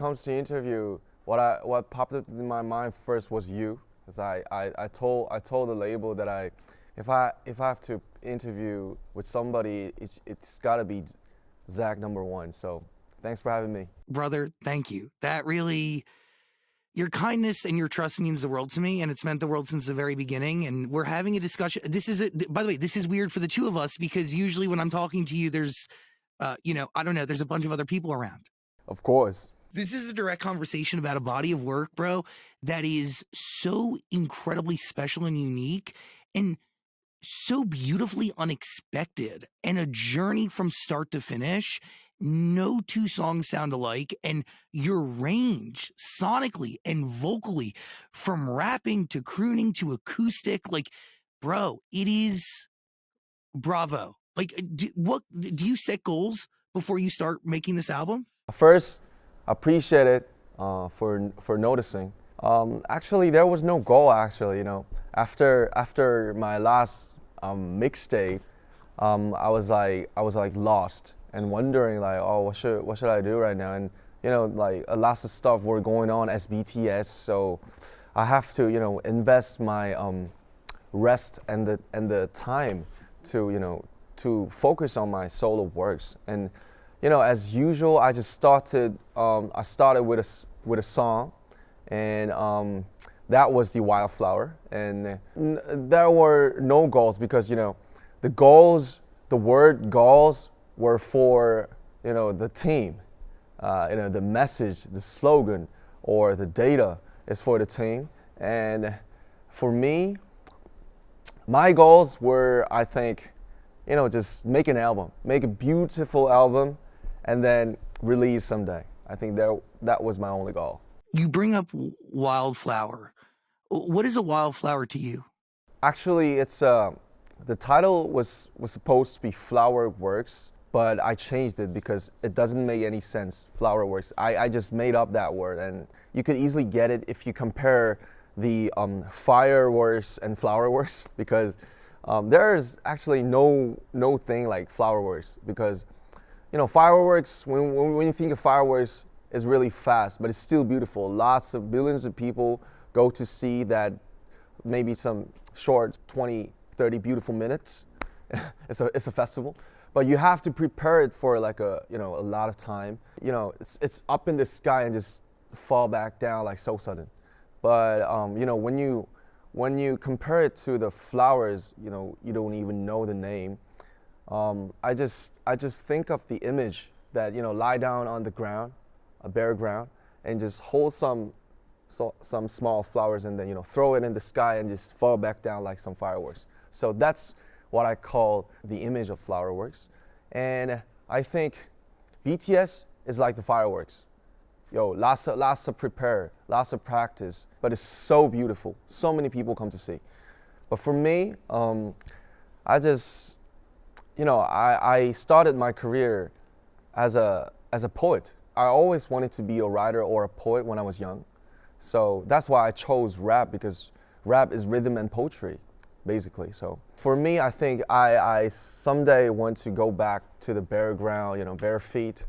Comes to interview, what popped up in my mind first was you, because I told the label that if I have to interview with somebody, it's got to be Zach number one. So thanks for having me. Brother, thank you. That really, your kindness and your trust means the world to me, and it's meant the world since the very beginning. And we're having a discussion. By the way, this is weird for the two of us because usually when I'm talking to you, there's, I don't know, there's a bunch of other people around. Of course. This is a direct conversation about a body of work, bro, that is so incredibly special and unique and so beautifully unexpected and a journey from start to finish. No two songs sound alike, and your range sonically and vocally, from rapping to crooning to acoustic, like, bro, it is bravo. Like, do you set goals before you start making this album? First, appreciate it for noticing. Actually, there was no goal. Actually, after my last mixtape, I was like lost and wondering like, oh, what should I do right now? And like a lot of stuff were going on as BTS, so I have to invest my rest and the time to focus on my solo works. And as usual, I just started. I started with a song, and that was the Wildflower. And there were no goals because the goals, the word goals, were for the team. The message, the slogan, or the data is for the team. And for me, my goals were, I think, just make an album, make a beautiful album, and then release someday. I think that was my only goal. You bring up Wildflower. What is a wildflower to you? Actually, it's the title was supposed to be Flower Works, but I changed it because it doesn't make any sense. Flower Works. I just made up that word, and you could easily get it if you compare the fireworks and flower works, because there's actually no thing like flower works, because fireworks, when you think of fireworks, is really fast, but it's still beautiful. Lots of billions of people go to see that, maybe some short 20, 30 beautiful minutes. It's a festival, but you have to prepare it for like a lot of time. It's up in the sky and just fall back down like so sudden. But when you compare it to the flowers, you don't even know the name. I just think of the image that lie down on the ground, a bare ground, and just hold some small flowers and then throw it in the sky and just fall back down like some fireworks. So that's what I call the image of flowerworks. And I think BTS is like the fireworks. Lots of prepare, lots of practice, but it's so beautiful. So many people come to see. But for me, I just, I started my career as a poet. I always wanted to be a writer or a poet when I was young. So that's why I chose rap, because rap is rhythm and poetry, basically. So for me, I think I someday want to go back to the bare ground, bare feet,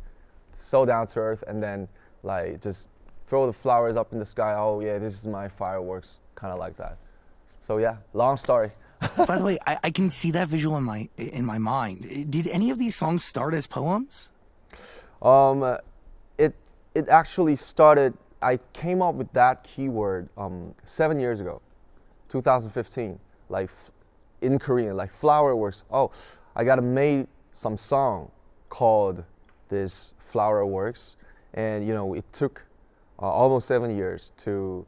so down to earth, and then like just throw the flowers up in the sky. Oh yeah, this is my fireworks, kind of like that. So yeah, long story. By the way, I can see that visual in my mind. Did any of these songs start as poems? It actually started. I came up with that keyword 7 years ago, 2015. Like in Korean, like flower works. Oh, I gotta make some song called this Flower Works, and it took almost 7 years to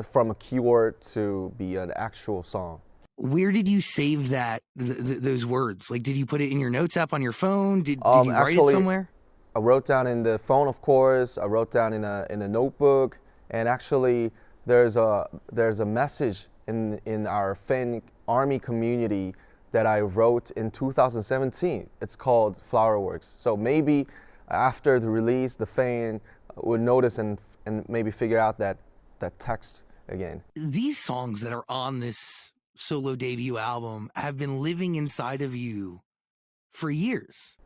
from a keyword to be an actual song. Where did you save those words? Like, did you put it in your notes app on your phone? Did you write it somewhere? I wrote down in the phone, of course. I wrote down in a notebook, and actually, there's a message in our fan army community that I wrote in 2017. It's called Flower Works. So maybe after the release, the fan would notice and maybe figure out that text again. These songs that are on this solo debut album have been living inside of you for years.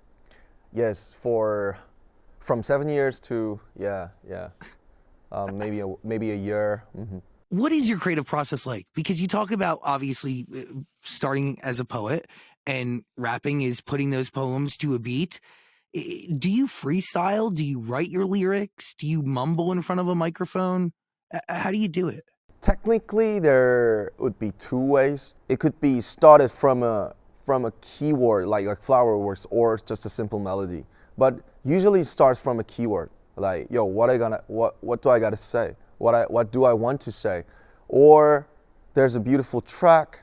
Yes, for From 7 years to maybe a year. What is your creative process like? Because you talk about obviously starting as a poet, and rapping is putting those poems to a beat. Do you freestyle? Do you write your lyrics? Do you mumble in front of a microphone? How do you do it? Technically, there would be two ways. It could be started from a keyword like flower words or just a simple melody. But usually it starts from a keyword like, yo, what do I gotta say? What do I want to say? Or there's a beautiful track,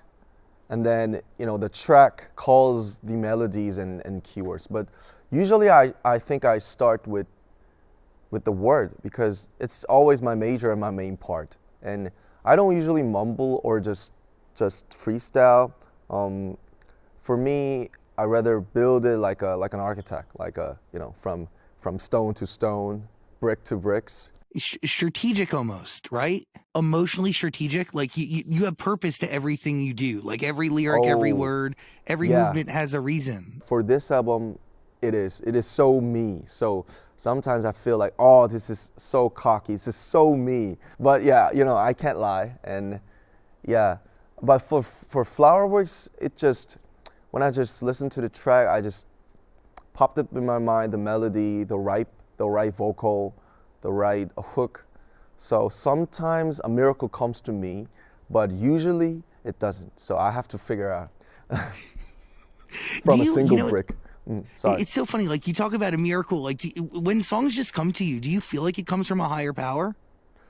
and then the track calls the melodies and keywords. But usually I think I start with the word, because it's always my major and my main part. And I don't usually mumble or just freestyle. For me, I rather build it like an architect, from stone to stone, brick to bricks. Strategic almost, right? Emotionally strategic. Like you have purpose to everything you do. Like every lyric, every word, every movement has a reason. For this album, it is so me. So sometimes I feel like, oh, this is so cocky. This is so me. But yeah, I can't lie. And yeah, but for Flowerworks, when I just listen to the track, I just popped up in my mind the melody, the right vocal, the right hook. So sometimes a miracle comes to me, but usually it doesn't. So I have to figure out from a single brick. Sorry. It's so funny. Like you talk about a miracle. Like when songs just come to you, do you feel like it comes from a higher power?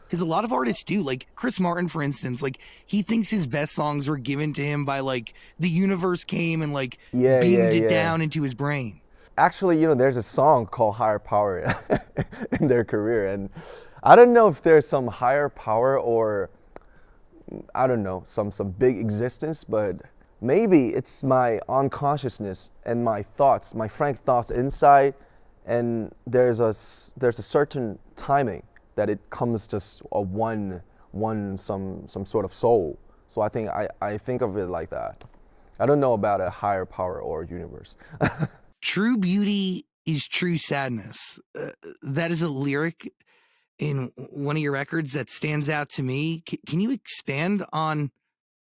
Because a lot of artists do. Like Chris Martin, for instance, like he thinks his best songs were given to him by like the universe came and like beamed it down into his brain. Actually, there's a song called Higher Power in their career. And I don't know if there's some higher power or, I don't know, some big existence, but maybe it's my unconsciousness and my thoughts, my frank thoughts inside. And there's a certain timing that it comes just some sort of soul. So I think of it like that. I don't know about a higher power or universe. True beauty is true sadness. That is a lyric in one of your records that stands out to me. Can you expand on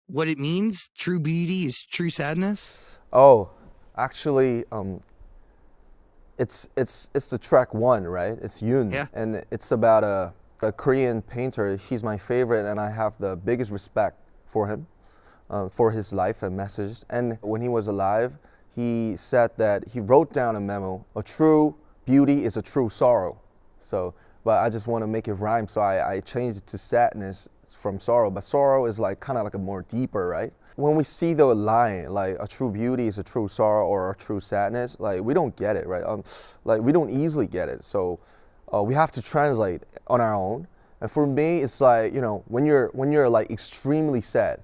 what it means? True beauty is true sadness? Oh, actually, it's the track 1, right? It's Yoon, yeah. And it's about a Korean painter. He's my favorite, and I have the biggest respect for him, for his life and message. And when he was alive, he said that he wrote down a memo: a true beauty is a true sorrow. So, but I just want to make it rhyme, so I changed it to sadness from sorrow. But sorrow is like kind of like a more deeper, right? When we see the line, like a true beauty is a true sorrow or a true sadness, like we don't get it, right? Like we don't easily get it. So we have to translate on our own. And for me, it's like, when you're like extremely sad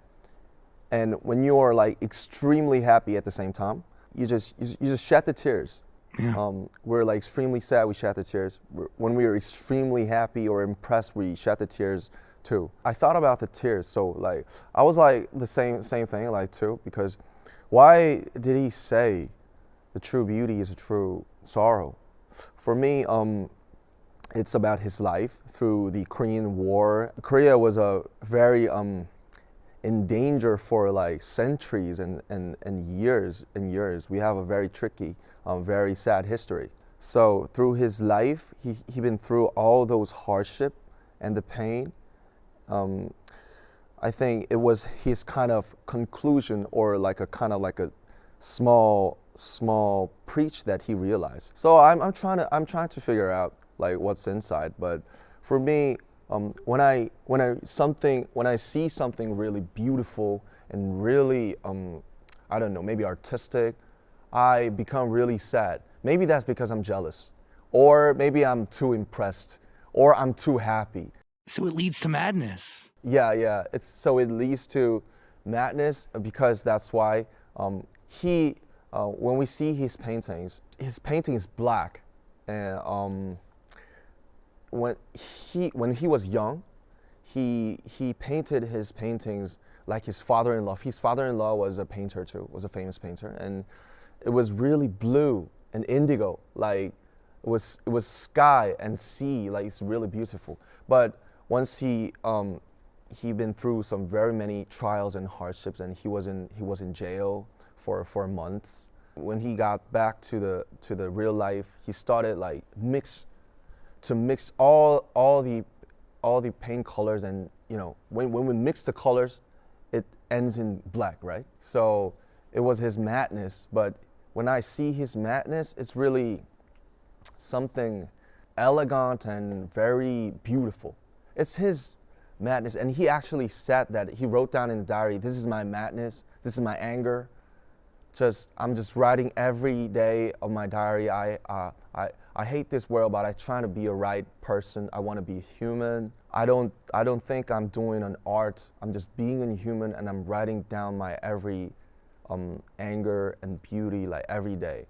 and when you're like extremely happy at the same time, you just shed the tears. Yeah. We're like extremely sad, we shed the tears. When we are extremely happy or impressed, we shed the tears too. I thought about the tears, so like I was like the same thing like too, because why did he say the true beauty is a true sorrow? For me, it's about his life through the Korean War. Korea was a very in danger for like centuries and years and years. We have a very tricky, very sad history. So through his life, he been through all those hardship and the pain. I think it was his kind of conclusion, or like a kind of like a small preach that he realized. So I'm trying to figure out like what's inside. But for me, when I see something really beautiful and really I don't know, maybe artistic, I become really sad. Maybe that's because I'm jealous, or maybe I'm too impressed, or I'm too happy. So it leads to madness. Yeah. So it leads to madness, because that's why when we see his painting is black, and when he was young, he painted his paintings like his father-in-law. His father-in-law was a painter too, was a famous painter, and it was really blue and indigo, like it was sky and sea, like it's really beautiful. But once he been through some very many trials and hardships, and he was in jail for months. When he got back to the real life, he started like mix all the paint colors, and when we mix the colors, it ends in black, right? So it was his madness, but when I see his madness, it's really something elegant and very beautiful. It's his madness, and he actually said that. He wrote down in the diary, "This is my madness, this is my anger. I'm just writing every day of my diary. I hate this world, but I try to be a right person. I want to be human. I don't think I'm doing an art. I'm just being a human, and I'm writing down my every anger and beauty like every day."